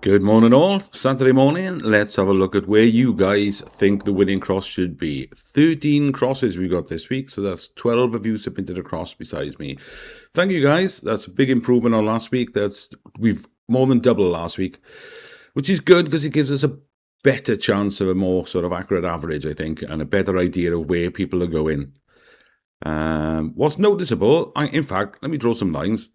Good morning, all. Saturday morning. Let's have a look at where you guys think the winning cross should be. 13 crosses we got this week, so that's 12 of you submitted a cross besides me. Thank you, guys. That's a big improvement on last week. We've more than double last week, which is good because it gives us a better chance of a more sort of accurate average, I think, and a better idea of where people are going. What's noticeable, in fact, let me draw some lines.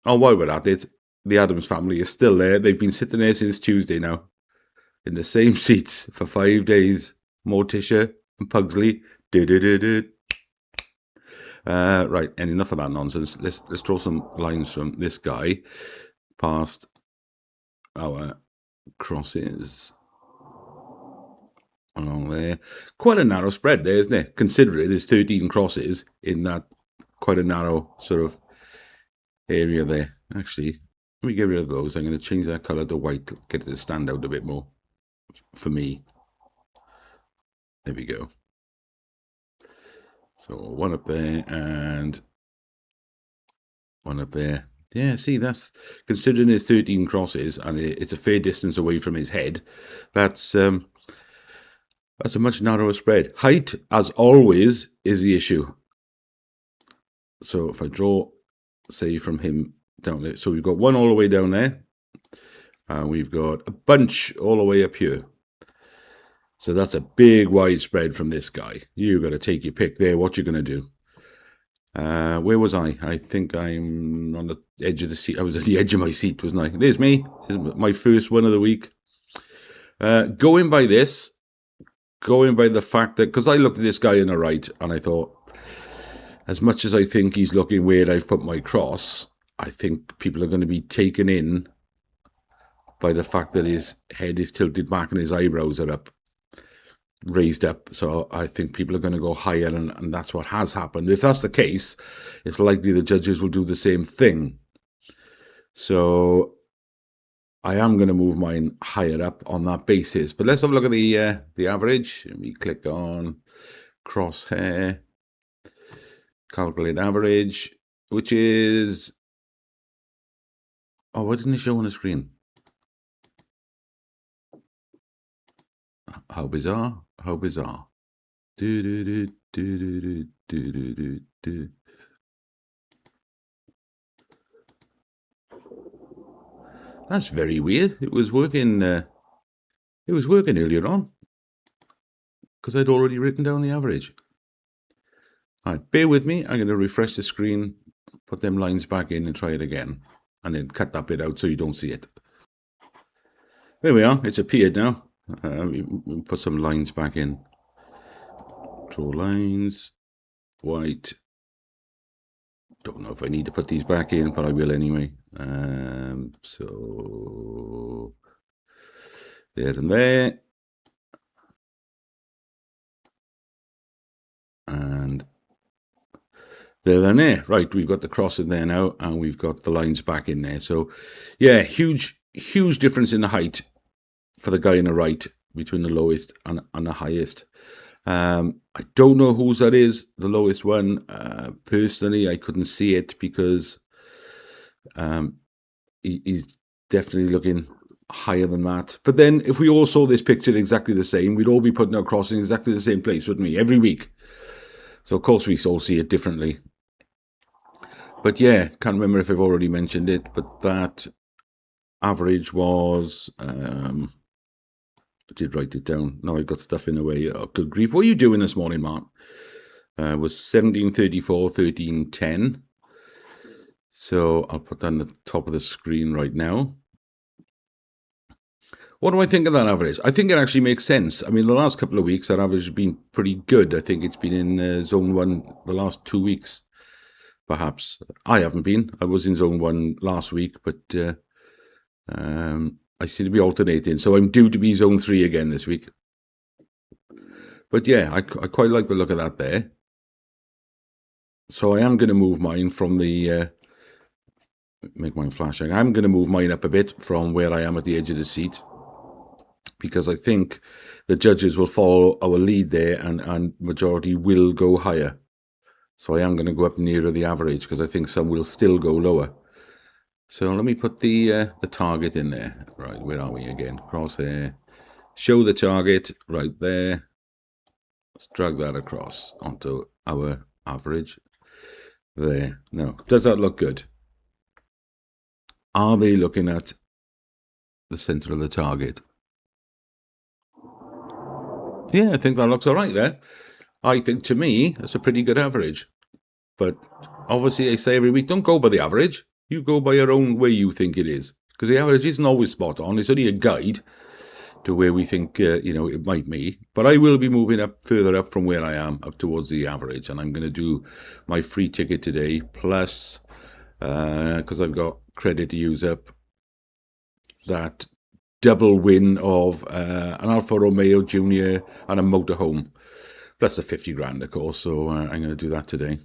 Oh, while we're at it, the Adams family is still there. They've been sitting there since Tuesday now, in the same seats for 5 days. Morticia and Pugsley. Right, and enough of that nonsense. Let's draw some lines from this guy past our crosses along there. Quite a narrow spread there, isn't it? Considering there's 13 crosses in that quite a narrow sort of area there. Actually, let me get rid of those. I'm going to change that colour to white, get it to stand out a bit more for me. There we go. So one up there and one up there. Yeah, see, that's considering there's 13 crosses and it's a fair distance away from his head. That's a much narrower spread. Height, as always, is the issue. So if I draw, say, from him down there, so we've got one all the way down there, and we've got a bunch all the way up here. So that's a big wide spread from this guy. You've got to take your pick there, what you're going to do. Where was I? I think I'm on the edge of the seat. I was at the edge of my seat, wasn't I? There's me. This is my first one of the week. Going by the fact that, because I looked at this guy on the right and I thought, as much as I think he's looking where I've put my cross, I think people are going to be taken in by the fact that his head is tilted back and his eyebrows are up, raised up. So I think people are going to go higher, and that's what has happened. If that's the case, it's likely the judges will do the same thing. So I am going to move mine higher up on that basis. But let's have a look at the average. Let me click on crosshair, calculate average, which is, oh, why didn't it show on the screen? How bizarre, how bizarre. That's very weird. It was working earlier on because I'd already written down the average. All right, bear with me. I'm going to refresh the screen, put them lines back in and try it again, and then cut that bit out so you don't see it. There we are. It's appeared now. We put some lines back in. Draw lines. White. Don't know if I need to put these back in, but I will anyway. So there and there. And there and there. Right, we've got the cross in there now, and we've got the lines back in there. So, yeah, huge difference in the height for the guy on the right between the lowest and the highest. I don't know whose that is, the lowest one. Personally, I couldn't see it because he's definitely looking higher than that. But then if we all saw this picture exactly the same, we'd all be putting our cross in exactly the same place, wouldn't we? Every week. So, of course, we all see it differently. But, yeah, can't remember if I've already mentioned it, but that average was... I did write it down. Now I've got stuff in the way. Oh, good grief. What are you doing this morning, Mark? Was 1734, 1310. So I'll put that on the top of the screen right now. What do I think of that average? I think it actually makes sense. I mean, the last couple of weeks, that average has been pretty good. I think it's been in zone 1 the last 2 weeks, perhaps. I haven't been. I was in zone 1 last week, but I seem to be alternating. So I'm due to be zone 3 again this week. But yeah, I quite like the look of that there. So I am going to move mine from the... make mine flashing. I'm going to move mine up a bit from where I am at the edge of the seat, because I think the judges will follow our lead there, and majority will go higher. So I am going to go up nearer the average, because I think some will still go lower. So let me put the target in there. Right, where are we again? Crosshair. Show the target right there. Let's drag that across onto our average. There. Now, does that look good? Are they looking at the center of the target? Yeah, I think that looks all right there. I think, to me, that's a pretty good average. But obviously, I say every week, don't go by the average. You go by your own way you think it is. Because the average isn't always spot on. It's only a guide to where we think, it might be. But I will be moving up further up from where I am, up towards the average. And I'm going to do my free ticket today, plus, because I've got credit to use up, that double win of an Alfa Romeo Junior and a motorhome, plus a 50 grand, of course. So I'm going to do that today.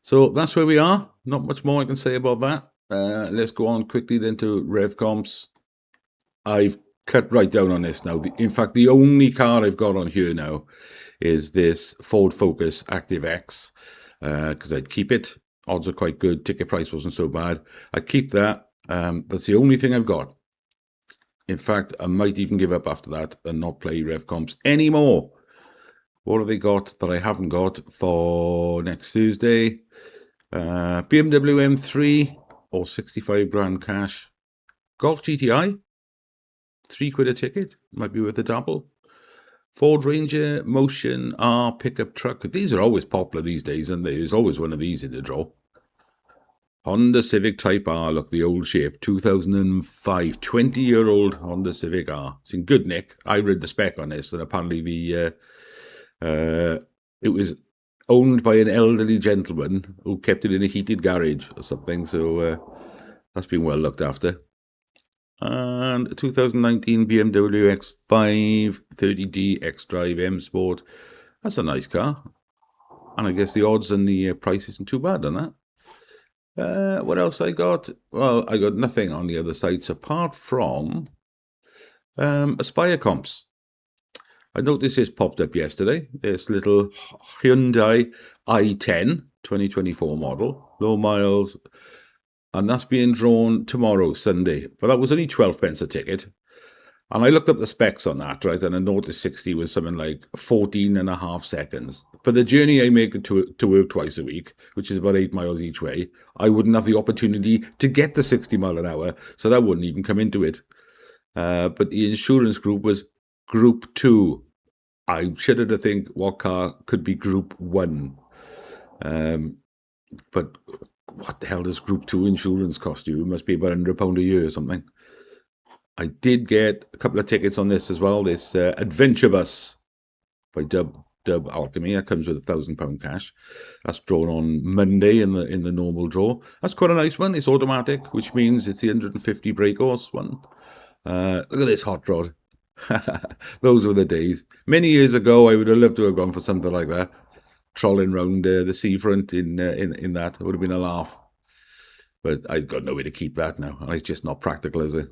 So that's where we are. Not much more I can say about that. Let's go on quickly then to rev comps. I've cut right down on this now. In fact, the only car I've got on here now is this Ford Focus Active X, because I'd keep it. Odds are quite good. Ticket price wasn't so bad. I'd keep that. That's the only thing I've got. In fact, I might even give up after that and not play rev comps anymore. What have they got that I haven't got for next Thursday? BMW M3 or 65 grand cash. Golf GTI, £3 a ticket, might be worth a double. Ford Ranger Motion R pickup truck. These are always popular these days, and there's always one of these in the draw. Honda Civic Type R, look, the old shape, 2005, 20-year-old Honda Civic R. It's in good nick. I read the spec on this, and apparently it was owned by an elderly gentleman who kept it in a heated garage or something, so that's been well looked after. And 2019 BMW X5 30D X-Drive M Sport. That's a nice car. And I guess the odds and the price isn't too bad on that. What else I got? Well, I got nothing on the other sites apart from Aspire comps. I noticed this popped up yesterday. This little Hyundai i10 2024 model, low miles, and that's being drawn tomorrow, Sunday. But that was only 12 pence a ticket. And I looked up the specs on that, right, and I noticed 60 was something like 14 and a half seconds. But the journey I make to work twice a week, which is about 8 miles each way, I wouldn't have the opportunity to get to 60 mile an hour, so that wouldn't even come into it. But the insurance group was Group 2. I shudder to think what car could be Group 1. But what the hell does Group 2 insurance cost you? It must be about £100 a year or something. I did get a couple of tickets on this as well. This Adventure Bus by Dub Alchemy. That comes with £1,000 cash. That's drawn on Monday in the normal draw. That's quite a nice one. It's automatic, which means it's the 150 brake horse one. Look at this hot rod. Those were the days. Many years ago, I would have loved to have gone for something like that, trolling round the seafront in that. It would have been a laugh. But I've got no way to keep that now, and it's just not practical, is it?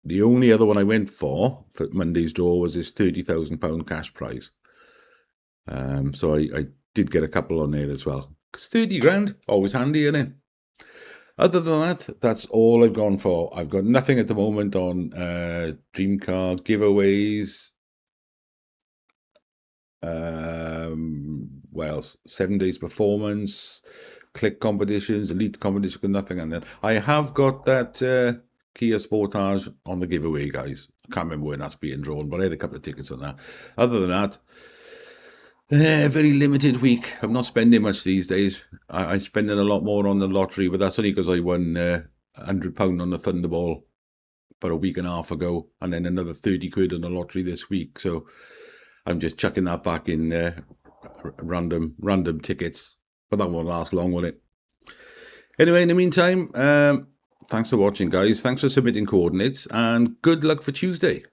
The only other one I went for Monday's draw was this £30,000 cash prize. So I did get a couple on there as well. Because 30 grand, always handy, isn't it? Other than that, that's all I've gone for. I've got nothing at the moment on Dream Car giveaways. What else? 7 days performance, click competitions, elite competitions, nothing on that. I have got that Kia Sportage on the giveaway, guys. I can't remember when that's being drawn, but I had a couple of tickets on that. Other than that, very limited week. I'm not spending much these days. I'm spending a lot more on the lottery, but that's only because I won £100 on the Thunderball about a week and a half ago, and then another 30 quid on the lottery this week. So I'm just chucking that back in random tickets, but that won't last long, will it? Anyway, in the meantime, thanks for watching, guys. Thanks for submitting coordinates, and good luck for Tuesday.